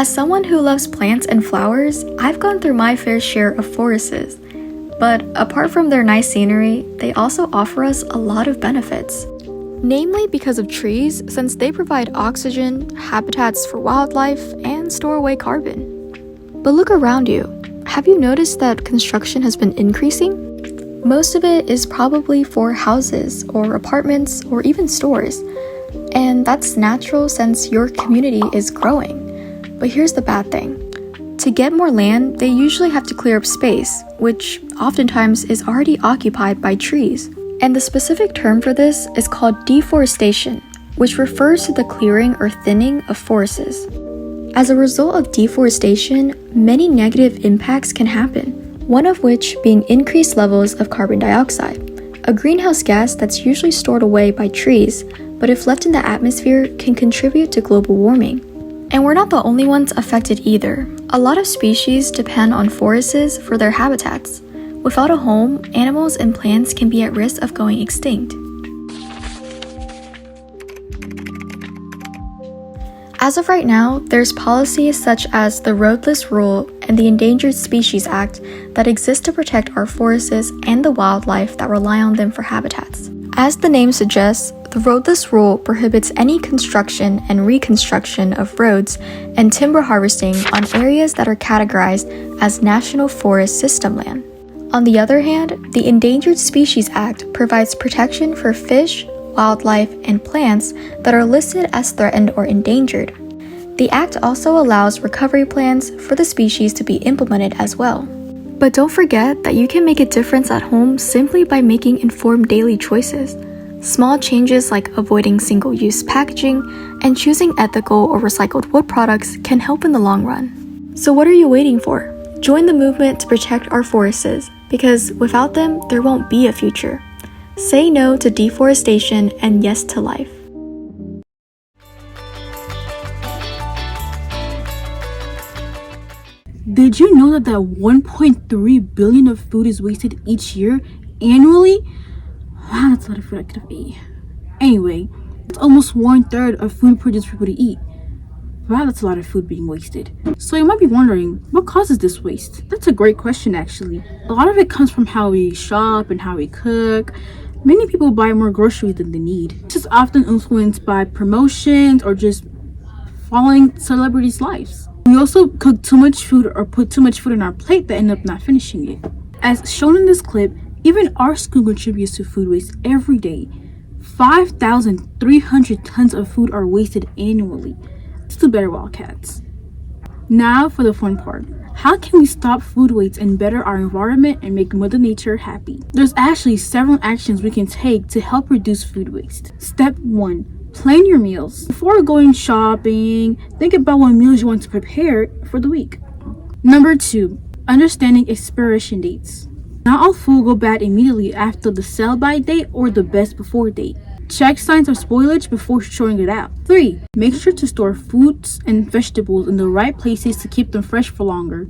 As someone who loves plants and flowers, I've gone through my fair share of forests. But apart from their nice scenery, they also offer us a lot of benefits. Namely because of trees, since they provide oxygen, habitats for wildlife, and store away carbon. But look around you. Have you noticed that construction has been increasing? Most of it is probably for houses or apartments or even stores. And that's natural since your community is growing. But here's the bad thing. To get more land, they usually have to clear up space, which oftentimes is already occupied by trees. And the specific term for this is called deforestation, which refers to the clearing or thinning of forests. As a result of deforestation, many negative impacts can happen, one of which being increased levels of carbon dioxide, a greenhouse gas that's usually stored away by trees, but if left in the atmosphere can contribute to global warming. And we're not the only ones affected either. A lot of species depend on forests for their habitats. Without a home, animals and plants can be at risk of going extinct. As of right now, there's policies such as the Roadless Rule and the Endangered Species Act that exist to protect our forests and the wildlife that rely on them for habitats. As the name suggests, the Roadless Rule prohibits any construction and reconstruction of roads and timber harvesting on areas that are categorized as National Forest System land. On the other hand, the Endangered Species Act provides protection for fish, wildlife, and plants that are listed as threatened or endangered. The act also allows recovery plans for the species to be implemented as well. But don't forget that you can make a difference at home simply by making informed daily choices. Small changes like avoiding single-use packaging and choosing ethical or recycled wood products can help in the long run. So what are you waiting for? Join the movement to protect our forests, because without them, there won't be a future. Say no to deforestation and yes to life. Did you know that 1.3 billion of food is wasted each year annually? Wow, that's a lot of food I could have ate. Anyway, it's almost 1/3 of food produced for people to eat. Wow, that's a lot of food being wasted. So you might be wondering, what causes this waste? That's a great question actually. A lot of it comes from how we shop and how we cook. Many people buy more groceries than they need. This is often influenced by promotions or just following celebrities' lives. We also cook too much food or put too much food on our plate that end up not finishing it. As shown in this clip, even our school contributes to food waste every day. 5,300 tons of food are wasted annually. Let's do better, Wildcats. Now for the fun part. How can we stop food waste and better our environment and make Mother Nature happy? There's actually several actions we can take to help reduce food waste. Step 1. Plan your meals. Before going shopping, think about what meals you want to prepare for the week. Number 2. Understanding expiration dates. Not all food will go bad immediately after the sell-by date or the best before date. Check signs of spoilage before throwing it out. 3. Make sure to store fruits and vegetables in the right places to keep them fresh for longer.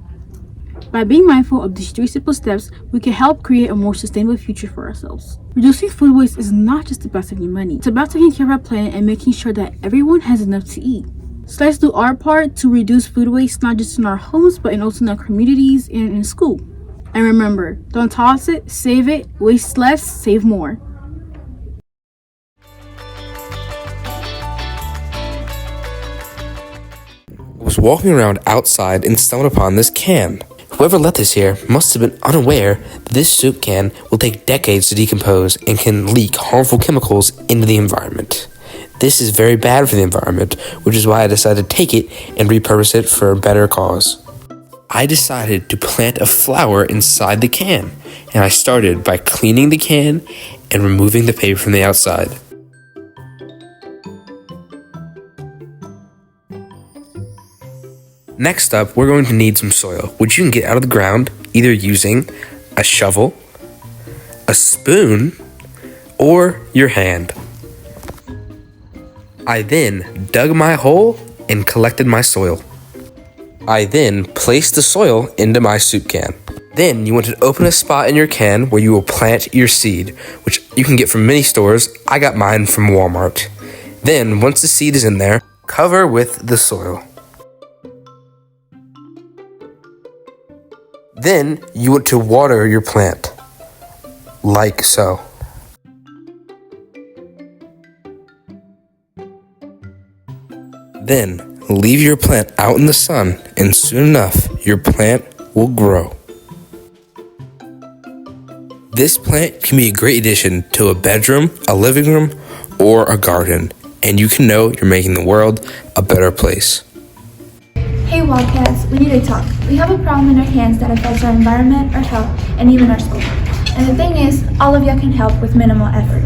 By being mindful of these 3 simple steps, we can help create a more sustainable future for ourselves. Reducing food waste is not just about saving money. It's about taking care of our planet and making sure that everyone has enough to eat. So let's do our part to reduce food waste, not just in our homes, but also in our communities and in school. And remember, don't toss it, save it, waste less, save more. I was walking around outside and stumbled upon this can. Whoever left this here must have been unaware that this soup can will take decades to decompose and can leak harmful chemicals into the environment. This is very bad for the environment, which is why I decided to take it and repurpose it for a better cause. I decided to plant a flower inside the can, and I started by cleaning the can and removing the paper from the outside. Next up, we're going to need some soil, which you can get out of the ground either using a shovel, a spoon, or your hand. I then dug my hole and collected my soil. I then placed the soil into my soup can. Then you want to open a spot in your can where you will plant your seed, which you can get from many stores. I got mine from Walmart. Then, once the seed is in there, cover with the soil. Then you want to water your plant, like so. Then leave your plant out in the sun, and soon enough, your plant will grow. This plant can be a great addition to a bedroom, a living room, or a garden, and you can know you're making the world a better place. Hey Wildcats, we need to talk. We have a problem in our hands that affects our environment, our health, and even our school. And the thing is, all of you can help with minimal effort.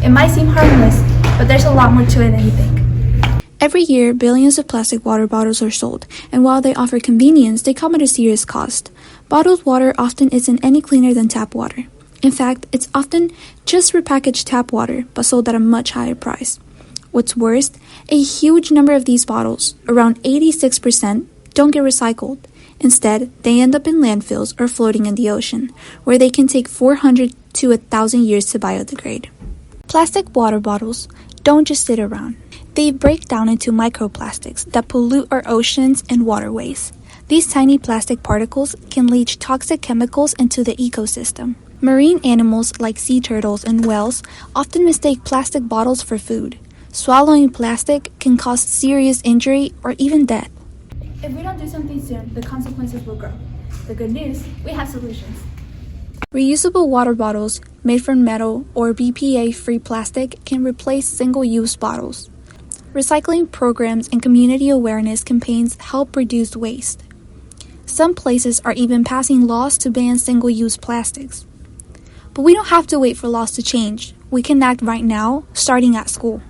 It might seem harmless, but there's a lot more to it than you think. Every year, billions of plastic water bottles are sold, and while they offer convenience, they come at a serious cost. Bottled water often isn't any cleaner than tap water. In fact, it's often just repackaged tap water, but sold at a much higher price. What's worse, a huge number of these bottles, around 86%, don't get recycled. Instead, they end up in landfills or floating in the ocean, where they can take 400 to 1,000 years to biodegrade. Plastic water bottles don't just sit around. They break down into microplastics that pollute our oceans and waterways. These tiny plastic particles can leach toxic chemicals into the ecosystem. Marine animals like sea turtles and whales often mistake plastic bottles for food. Swallowing plastic can cause serious injury or even death. If we don't do something soon, the consequences will grow. The good news, we have solutions. Reusable water bottles made from metal or BPA-free plastic can replace single-use bottles. Recycling programs and community awareness campaigns help reduce waste. Some places are even passing laws to ban single-use plastics. But we don't have to wait for laws to change. We can act right now, starting at school.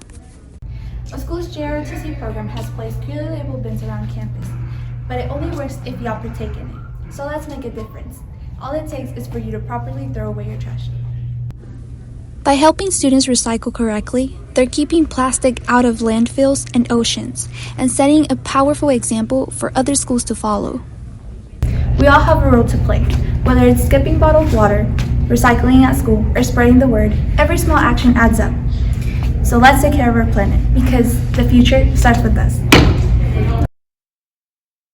A school's JROTC program has placed clearly labeled bins around campus, but it only works if y'all partake in it. So let's make a difference. All it takes is for you to properly throw away your trash. By helping students recycle correctly, they're keeping plastic out of landfills and oceans, and setting a powerful example for other schools to follow. We all have a role to play, whether it's skipping bottled water, recycling at school, or spreading the word. Every small action adds up. So let's take care of our planet, because the future starts with us.